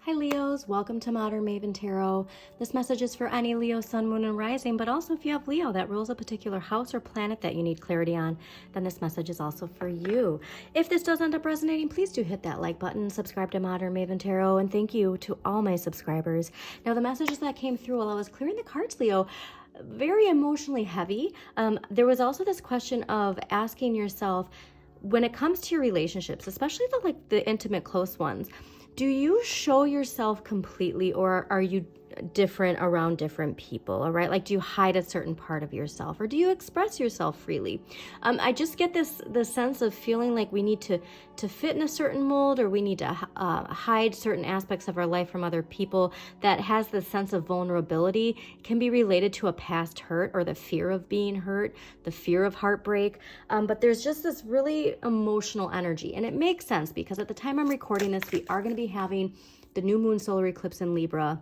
Hi Leos, welcome to Modern Maven Tarot. This message is for any Leo, Sun, Moon, and Rising, but also if you have Leo that rules a particular house or planet that you need clarity on, then this message is also for you. If this does end up resonating, please do hit that like button, subscribe to Modern Maven Tarot, and thank you to all my subscribers. Now the messages that came through while I was clearing the cards, Leo, very emotionally heavy. There was also this question of asking yourself, when it comes to your relationships, especially the intimate close ones, do you show yourself completely, or are you different around different people? All right, like, do you hide a certain part of yourself, or do you express yourself freely? I just get this sense of feeling like we need to fit in a certain mold, or we need to hide certain aspects of our life from other people. That has this sense of vulnerability. It can be related to a past hurt or the fear of being hurt, the fear of heartbreak. But there's just this really emotional energy, and it makes sense because at the time I'm recording this, we are going to be having the new moon solar eclipse in Libra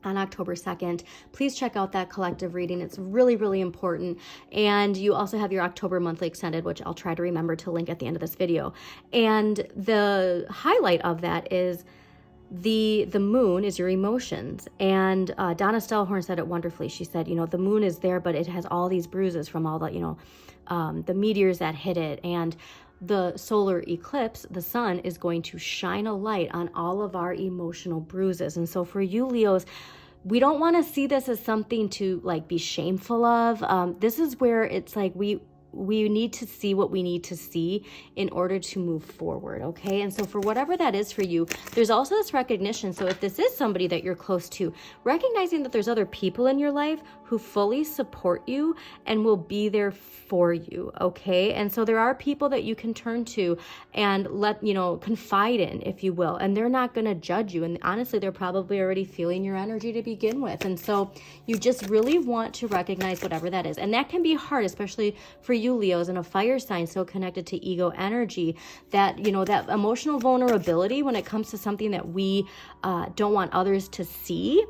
on October 2nd. Please check out that collective reading. It's really, really important. And you also have your October monthly extended, which I'll try to remember to link at the end of this video. And the highlight of that is the moon is your emotions. And Donna Stellhorn said it wonderfully. She said, the moon is there, but it has all these bruises from all the meteors that hit it. And the solar eclipse, the sun, is going to shine a light on all of our emotional bruises. And so for you Leos, we don't want to see this as something to be shameful of. This is where it's like we need to see what we need to see in order to move forward, okay? And so for whatever that is for you, there's also this recognition. So if this is somebody that you're close to, recognizing that there's other people in your life who fully support you and will be there for you, okay? And so there are people that you can turn to and confide in, if you will, and they're not going to judge you. And honestly, they're probably already feeling your energy to begin with. And so you just really want to recognize whatever that is. And that can be hard, especially for you Leos and a fire sign so connected to ego energy, that that emotional vulnerability when it comes to something that we don't want others to see.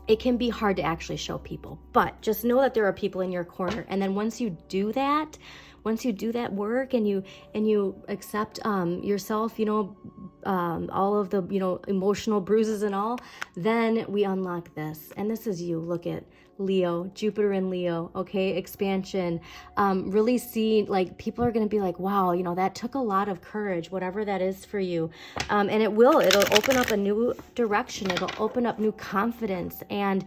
It can be hard to actually show people, but just know that there are people in your corner. And then once you do that work and you accept yourself, all of the emotional bruises and all, then we unlock this. And this is you. Look at Leo, Jupiter in Leo, okay, expansion. Really see, people are going to be like, wow, that took a lot of courage, whatever that is for you. And it'll open up a new direction. It'll open up new confidence, and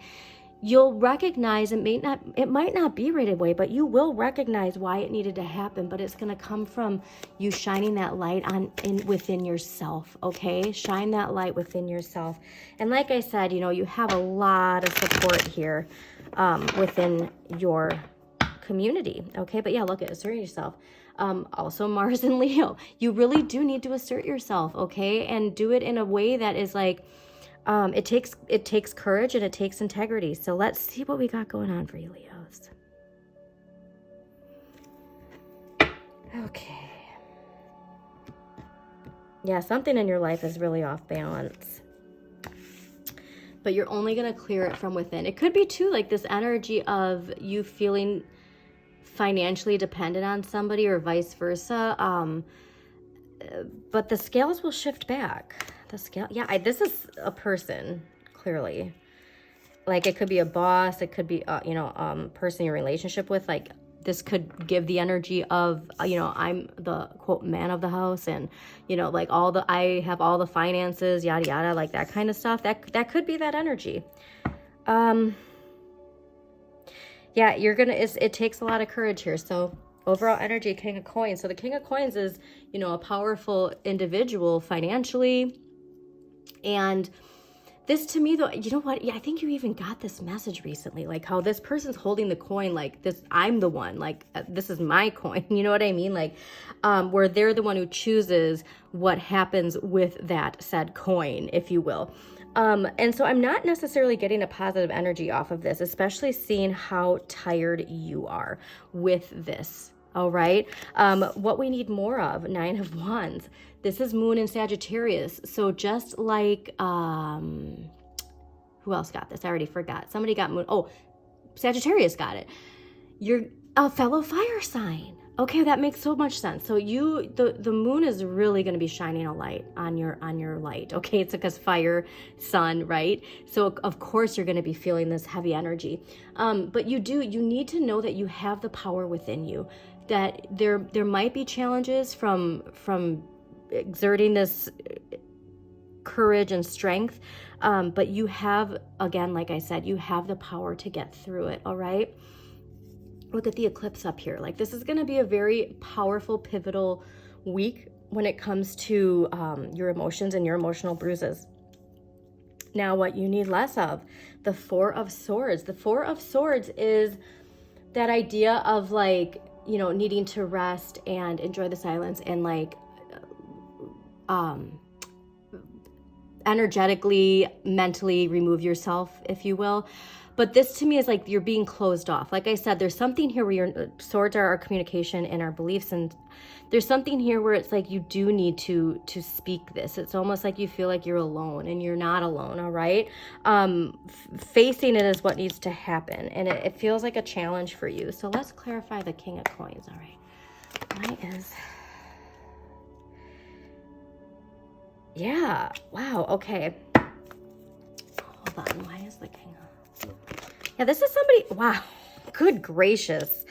you'll recognize it might not be right away, but you will recognize why it needed to happen. But it's going to come from you shining that light within yourself, okay? Shine that light within yourself. And like I said, you have a lot of support here within your community, okay? But yeah, look at asserting yourself. Also Mars and Leo, you really do need to assert yourself, okay? And do it in a way that is it takes courage and it takes integrity. So let's see what we got going on for you Leos. Okay. Yeah, something in your life is really off balance, but you're only going to clear it from within. It could be too this energy of you feeling financially dependent on somebody or vice versa. But the scales will shift back. This is a person, clearly. It could be a boss, it could be person you're in a relationship with. This could give the energy of I'm the quote man of the house, and I have all the finances, yada yada, that kind of stuff. That could be that energy. Yeah, it takes a lot of courage here. So overall energy, King of Coins. So the King of Coins is a powerful individual financially. And this to me though, you know what? Yeah, I think you even got this message recently, how this person's holding the coin this, I'm the one, this is my coin. You know what I mean? Where they're the one who chooses what happens with that said coin, if you will. And so I'm not necessarily getting a positive energy off of this, especially seeing how tired you are with this. All right. What we need more of, 9 of Wands. This is Moon in Sagittarius. So just who else got this? I already forgot. Somebody got Moon. Oh, Sagittarius got it. You're a fellow fire sign. Okay, that makes so much sense. So the moon is really going to be shining a light on your light. Okay, it's because fire, sun, right? So of course you're going to be feeling this heavy energy. But you need to know that you have the power within you. That there might be challenges from exerting this courage and strength, but you have, again, like I said, you have the power to get through it. All right. Look at the eclipse up here. Like, this is going to be a very powerful, pivotal week when it comes to your emotions and your emotional bruises. Now, what you need less of, the Four of Swords. The Four of Swords is that idea of, like, you know, needing to rest and enjoy the silence and, like, energetically, mentally remove yourself, if you will. But this to me is like you're being closed off. Like I said, there's something here where your swords are our communication and our beliefs, and there's something here where it's like you do need to speak this. It's almost like you feel like you're alone, and you're not alone. All right, facing it is what needs to happen, and it feels like a challenge for you. So let's clarify the King of Coins. All right, why is? Yeah. Wow. Okay. Hold on. Why is the King of? Yeah, this is somebody, wow, good gracious.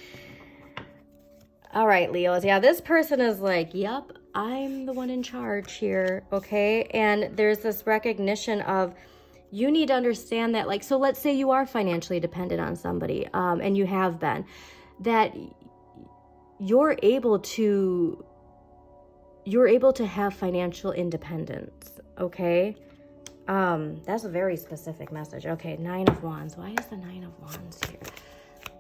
All right, Leos. Yeah, this person is like, yep, I'm the one in charge here, okay? And there's this recognition of, you need to understand that, like, so let's say you are financially dependent on somebody, and you have been, that you're able to have financial independence, okay? That's a very specific message. Okay, Nine of Wands. Why is the Nine of Wands here?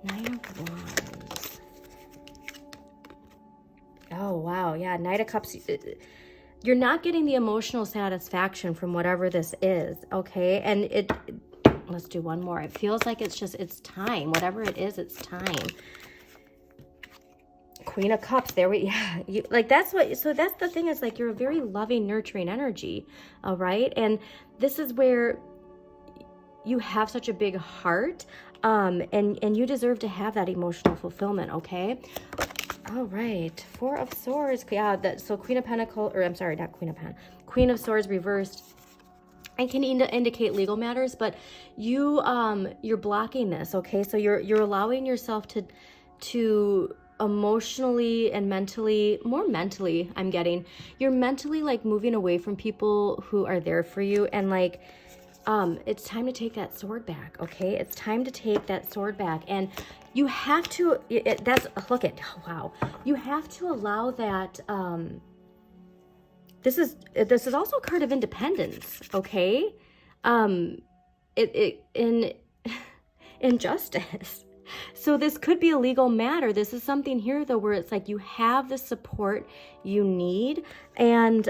Nine of Wands. Oh, wow. Yeah, Knight of Cups. You're not getting the emotional satisfaction from whatever this is, okay? And let's do one more. It feels like it's time. Whatever it is, it's time. Queen of Cups, that's the thing, is like, you're a very loving, nurturing energy, all right? And this is where you have such a big heart, and you deserve to have that emotional fulfillment, okay? All right, Four of Swords. Yeah, so Queen of Pentacles, or I'm sorry, not Queen of Pentacles, Queen of Swords reversed. I can indicate legal matters, but you're blocking this, okay? So you're allowing yourself to emotionally and mentally, more mentally, I'm getting, you're mentally, like, moving away from people who are there for you, and, like, it's time to take that sword back, okay? It's time to take that sword back, and you have to, you have to allow that, this is also a card of independence, okay? Injustice. So this could be a legal matter. This is something here, though, where it's like you have the support you need, and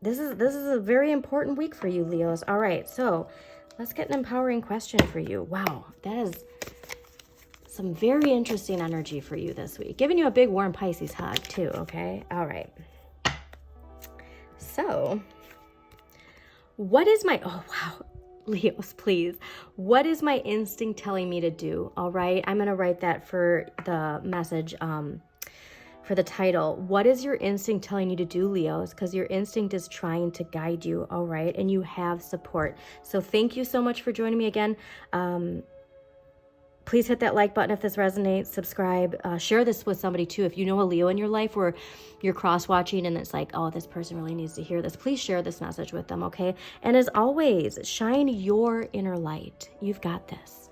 this is a very important week for you, Leos. All right, so let's get an empowering question for you. Wow, that is some very interesting energy for you this week. Giving you a big warm Pisces hug too, okay? All right. So, what is my, oh wow, Leos, please. What is my instinct telling me to do? All right. I'm going to write that for the message, for the title. What is your instinct telling you to do, Leos? Because your instinct is trying to guide you. All right. And you have support. So thank you so much for joining me again. Please hit that like button if this resonates, subscribe, share this with somebody too. If you know a Leo in your life where you're cross-watching and it's like, oh, this person really needs to hear this, please share this message with them, okay? And as always, shine your inner light. You've got this.